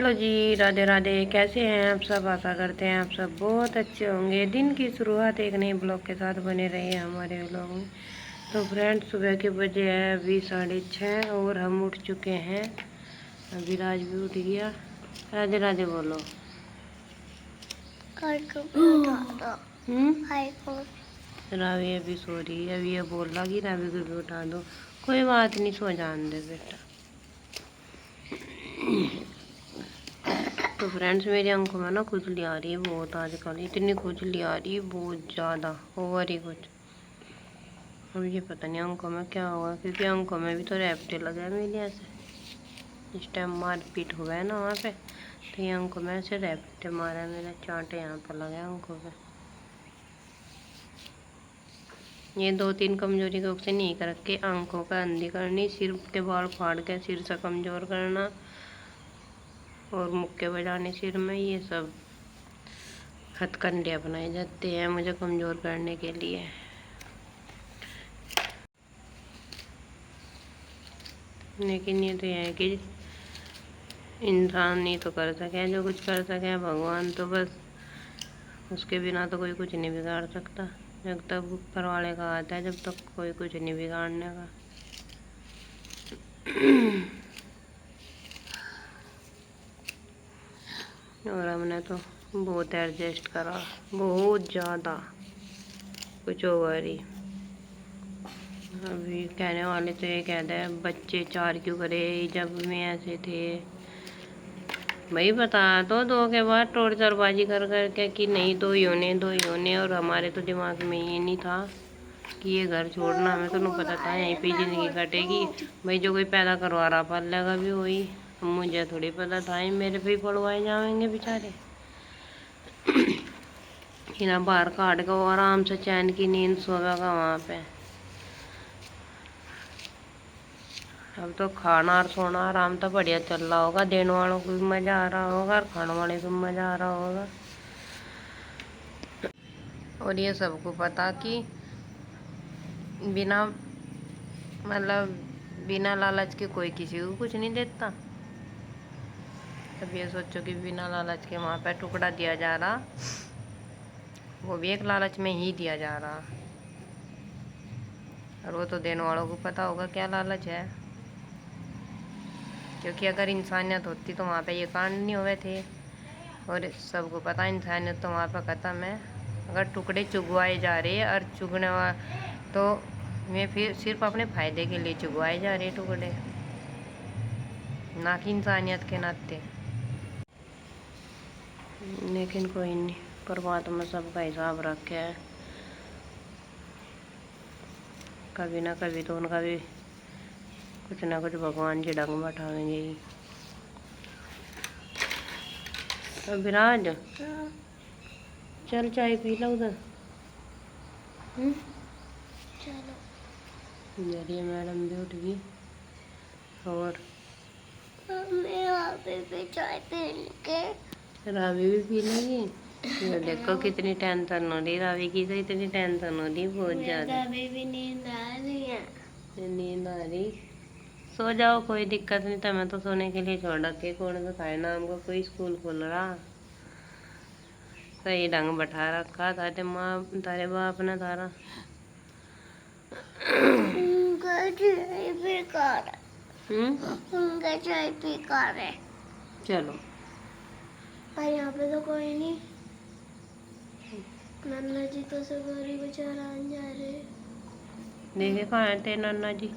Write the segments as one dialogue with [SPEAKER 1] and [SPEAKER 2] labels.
[SPEAKER 1] Hello जी, राधे राधे। कैसे हैं आप सब? आशा करते हैं आप सब बहुत अच्छे होंगे। दिन की शुरुआत एक नए ब्लॉग के साथ बने रही है हमारे ब्लॉग में। तो फ्रेंड्स, सुबह के बजे है अभी 6:30 और हम उठ चुके हैं। अभी राज भी उठ गया। राधे राधे बोलो। रावी अभी सो रही है। अभी ये बोल रहा कि रावी को भी उठा दो। कोई बात नहीं, सो जान दे बेटा। तो फ्रेंड्स, मेरी आंखों में ना खुजली आ रही है बहुत आजकल। इतनी खुजली आ रही है, बहुत ज़्यादा ओवर ही कुछ। अब ये पता नहीं आंखों में क्या होगा, क्योंकि आंखों में भी तो रैप्टे लगे हैं मेरे ऐसे। इस टाइम मारपीट हुआ है ना वहाँ पे, तो ये आंखों में ऐसे रैप्टे मारा है मेरे, चांटे यहाँ पर लगे आंखों पे। ये 2-3 कमजोरी को से नहीं कर के आंखों का अंधी करनी, सिर के बाल फाड़ के सिर से कमज़ोर करना और मुक्के बजाने सिर में, ये सब हथकंडे अपनाए जाते हैं मुझे कमज़ोर करने के लिए। लेकिन ये तो यह है कि इंसान नहीं तो कर सके जो कुछ कर सके, भगवान तो बस, उसके बिना तो कोई कुछ नहीं बिगाड़ सकता। जब तक ऊपर वाले का आता है, जब तक कोई कुछ नहीं बिगाड़ने का। और हमने तो बहुत एडजस्ट करा, बहुत ज़्यादा, कुछ ओवर ही। अभी कहने वाले तो ये कहते हैं बच्चे 4 क्यों करे, जब में ऐसे थे। भाई बता तो 2 के बाद टोर्चरबाजी कर कर के कि नहीं 2 ही होने, और हमारे तो दिमाग में ये नहीं था कि ये घर छोड़ना। हमें तो पता था यहीं पे ज़िंदगी कटेगी। भाई जो कोई पैदा करवा रहा पाल लेगा भी वही। मुझे थोड़ी पता था ही मेरे पे ही पड़वाए जाएंगे बेचारे। ना बाहर काट के आराम से चैन की नींद सोवेगा वहाँ पे। अब तो खाना और सोना आराम तो बढ़िया चल रहा होगा, देने वालों को भी मज़ा आ रहा होगा और खाने वाले को भी मज़ा आ रहा होगा। और ये सबको पता कि बिना मतलब बिना लालच के कोई किसी को कुछ नहीं देता। अब ये सोचो कि बिना लालच के वहाँ पे टुकड़ा दिया जा रहा, वो भी एक लालच में ही दिया जा रहा, और वो तो देने वालों को पता होगा क्या लालच है। क्योंकि अगर इंसानियत होती तो वहाँ पे ये कांड नहीं हुए थे। और सबको पता इंसानियत तो वहाँ पे ख़त्म है। अगर टुकड़े चुगवाए जा रहे हैं और चुगने तो मैं फिर सिर्फ अपने फ़ायदे के लिए चुगवाए जा रहे टुकड़े, ना कि इंसानियत के नाते। लेकिन कोई नहीं, परमात्मा सबका हिसाब रखे है। कभी ना कभी तो उनका भी कुछ ना कुछ भगवान जी डंग बैठाएंगे ही। अभिराज, चल चाय पी लो उधर। चलो। जरिए मैडम भी उठ गई और चाय पी के रावी भी पी लेगी। ये देखो कितनी टेंशन हो रही रावी की, तो इतनी टेंशन हो रही बहुत ज़्यादा। भी नींद आ रही है, नींद आ रही। सो जाओ, कोई दिक्कत नहीं था। मैं तो सोने के लिए छोड़ रखे, कौन सा खाए ना हमको, कोई स्कूल खोल रहा। सही ढंग बैठा रखा तारे माँ तारे बाप ने तारा। चाय बेकार है। चलो, यहाँ पे तो कोई नहीं। नन्ना जी तो सगोरी बेचारा जा रहे। देखे कहाँ थे नन्ना जी?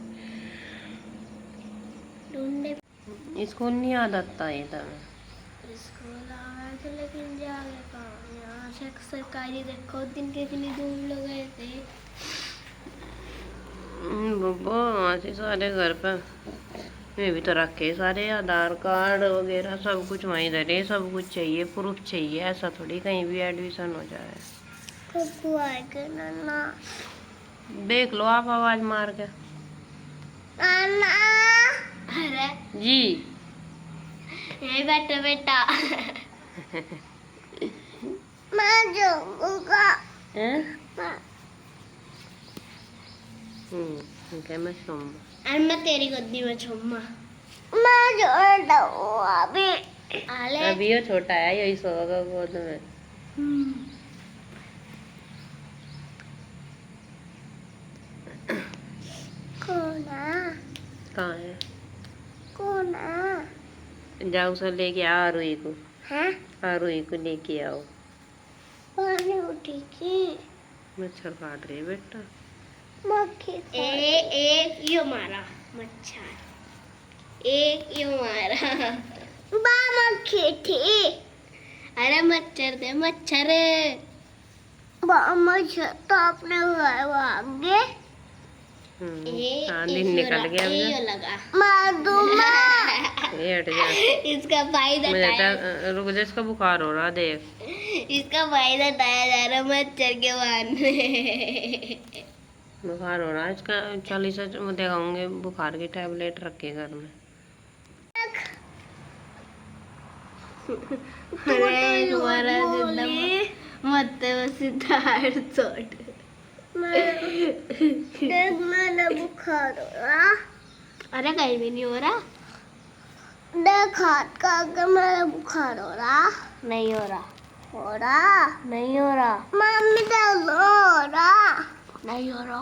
[SPEAKER 1] ढूंढे। स्कूल नहीं याद आता है तब? स्कूल आया था लेकिन जाके कहाँ, यहाँ से सरकारी देखो दिन के कितनी दूर लग गए थे। बब्बा ऐसे सारे घर पे मैं भी तो रखे सारे आधार कार्ड वगैरह सब कुछ वहीं धरे। सब कुछ चाहिए, प्रूफ चाहिए, ऐसा थोड़ी कहीं भी एडमिशन हो जाए। कब आएगा नन्ना? देख लो आप आवाज मार के। नन्ना। अरे जी, यही बैठो बेटा। मैं जाऊंगा। क्या मैं सोऊंगा? मैं तेरी गोदी में सोऊंगा। मैं जोड़ दूँ अभी। अभी ये छोटा है, यही सोगा गोद में। कहाँ है? जाओ उसे लेके आ रुई को। रुई को लेके आओ। पानी उठेगी। मच्छर काट रही है बेटा। एक यो मारा मच्छर, एक यो मारा। मक्खी थी। अरे मच्छर थे, मच्छर। मच्छर तो अपने भागे। हाँ, दिन निकल गया। ये लगा। मार दो ये हट जा। इसका फायदा रुक जा, इसका बुखार हो रहा देख। इसका फायदा उठाया जा रहा मच्छर के मारने। बुखार हो रहा है इसका। 40 दिखाऊंगे बुखार की टैबलेट रखे घर में। अरे तुम्हारा मत सिद्धार्थ चोट। मेरा बुखार हो रहा। अरे कहीं भी नहीं हो रहा। देख हाथ का आगे मेरा बुखार हो रहा। नहीं हो रहा। हो रहा। नहीं हो रहा। मम्मी हो रहा। नहीं हो रहा।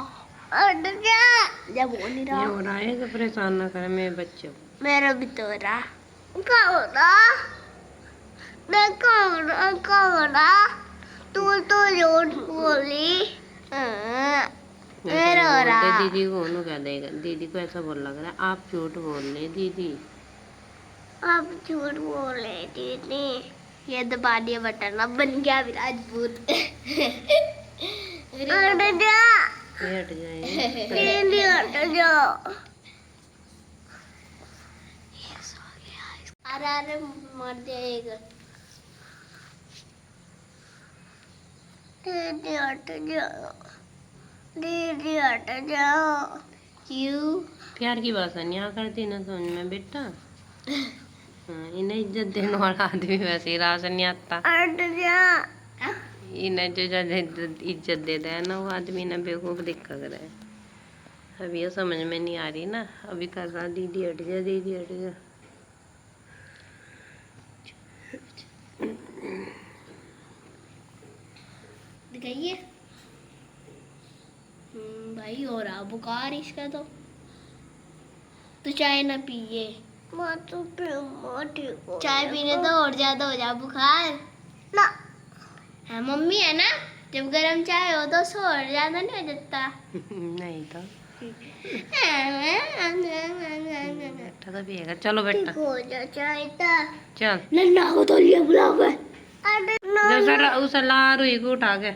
[SPEAKER 1] और क्या जब हो नहीं रहा। ये हो रहा है तो परेशान ना करे मेरे बच्चे को। मेरा भी तो हो रहा। क्या हो रहा? देखो हो रहा। तू तो झूठ बोली। मेरा हो रहा। दीदी को उन्होंने क्या देगा? दीदी को ऐसा बोल लग रहा है आप झूठ बोल रहे दीदी। आप झूठ बोल रहे दीदी। ये दबा दिया बटन, अब बन गया विराजपूत। हट जा। हट जाए। हट जाओ। अरे मर जाएगा। दीदी हट जाओ। दीदी हट जाओ। क्यों? प्यार की भाषा नहीं आ करती ना समझ में बेटा। इन्हें इज्जत देने वाला आदमी वैसे ही राशन नहीं आता। हट जा। इन्हें जो इज्जत देता है ना वो आदमी ना बेवकूफ दिखा कर है। अभी ये समझ में नहीं आ रही ना, अभी कर रहा दीदी हट जा, दीदी हट जा। दिखाइए। भाई हो रहा बुखार इसका तो चाय ना पिए। चाय पीने तो और ज्यादा हो जा बुखार ना। हाँ मम्मी है ना, जब गरम चाय हो तो और ज्यादा नहीं हो जाता। नहीं तो तो पिएगा। चलो बेटा चल नन्ना को तो लिए बुलाओगे। उसे ला रुई को उठा के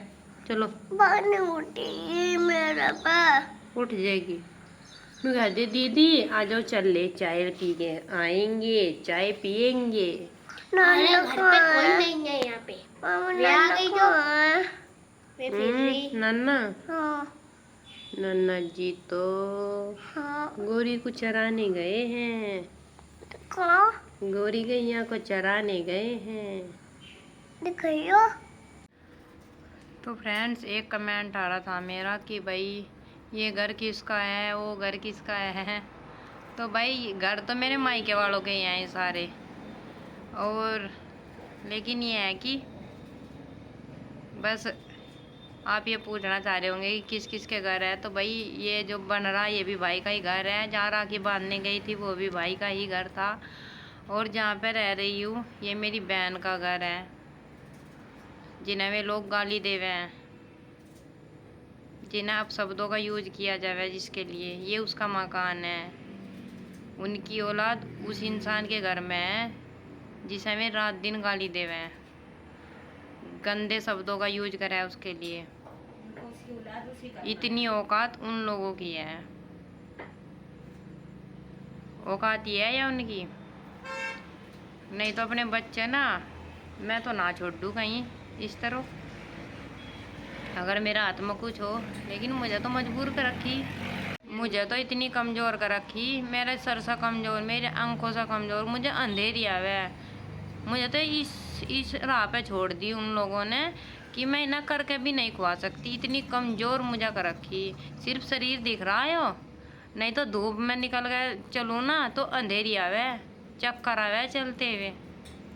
[SPEAKER 1] चलो। पानी उठी मेरा पैर उठ जाएगी। मैं कह दी दीदी आ जाओ चल ले चाय पी के आएंगे, चाय पिएंगे। अरे घर पे कोई नहीं है यहाँ पे। आ गई जो नन्ना। हाँ। नन्ना जी तो गोरी को चराने गए हैं। कहाँ? गोरी गैया को चराने गए हैं। दिखाइयो। तो फ्रेंड्स एक कमेंट आ रहा था मेरा कि भाई ये घर किसका है, वो घर किसका है। तो भाई घर तो मेरे मायके वालों के ही हैं सारे, और लेकिन ये है कि बस आप ये पूछना चाह रहे होंगे कि किस किस के घर है। तो भाई ये जो बन रहा ये भी भाई का ही घर है। जहाँ राखी बांधने गई थी वो भी भाई का ही घर था, और जहाँ पे रह रही हूँ ये मेरी बहन का घर है, जिन्हें वे लोग गाली देवे हैं, जिन्हें अब शब्दों का यूज किया जावे जिसके लिए। ये उसका मकान है। उनकी औलाद उस इंसान के घर में है जिसे वे रात दिन गाली देवे हैं, गंदे शब्दों का यूज करा है उसके लिए। इतनी औकात उन लोगों की है। औकात ये है या उनकी? नहीं तो अपने बच्चे ना मैं तो ना छोड़ दूँ कहीं इस तरह, अगर मेरा हाथ में कुछ हो। लेकिन मुझे तो मजबूर कर रखी, मुझे तो इतनी कमज़ोर कर रखी, मेरे सर सा कमज़ोर, मेरे आंखों सा कमज़ोर, मुझे अंधेरी आवे। मुझे तो इस राह पे छोड़ दी उन लोगों ने कि मैं इन्हें करके भी नहीं खुआ सकती। इतनी कमज़ोर मुझे कर रखी। सिर्फ शरीर दिख रहा है हो, नहीं तो धूप में निकल गए चलूँ ना तो अंधेरी आवे, चक्कर आवे चलते हुए।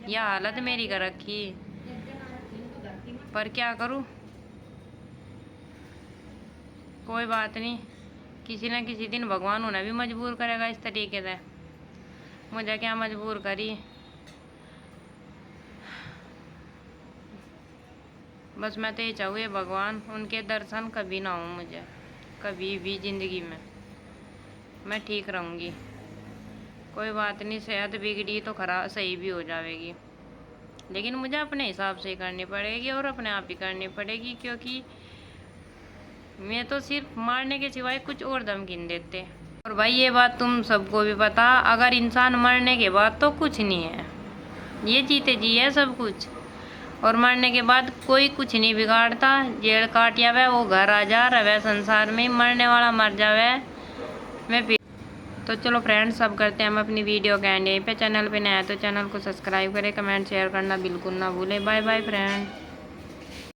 [SPEAKER 1] यह हालत मेरी कर रखी, पर क्या करूं। कोई बात नहीं, किसी न किसी दिन भगवान उन्हें भी मजबूर करेगा इस तरीके से। मुझे क्या मजबूर करी, बस मैं तो ये चाहूँ भगवान उनके दर्शन कभी ना हो मुझे, कभी भी ज़िंदगी में। मैं ठीक रहूँगी, कोई बात नहीं। सेहत बिगड़ी तो खराब सही भी हो जाएगी, लेकिन मुझे अपने हिसाब से ही करनी पड़ेगी और अपने आप ही करनी पड़ेगी, क्योंकि मैं तो सिर्फ मारने के सिवाय कुछ और धमकी नहीं देते। और भाई ये बात तुम सबको भी पता, अगर इंसान मरने के बाद तो कुछ नहीं है, ये जीते जी है सब कुछ, और मरने के बाद कोई कुछ नहीं बिगाड़ता। जेल काट जावे वो घर आ जा रहे, संसार में मरने वाला मर जावे। मैं तो चलो फ्रेंड्स, सब करते हैं हम अपनी वीडियो के एंड। यहीं पे चैनल पे नया है तो चैनल को सब्सक्राइब करें, कमेंट शेयर करना बिल्कुल ना भूलें। Bye bye friend.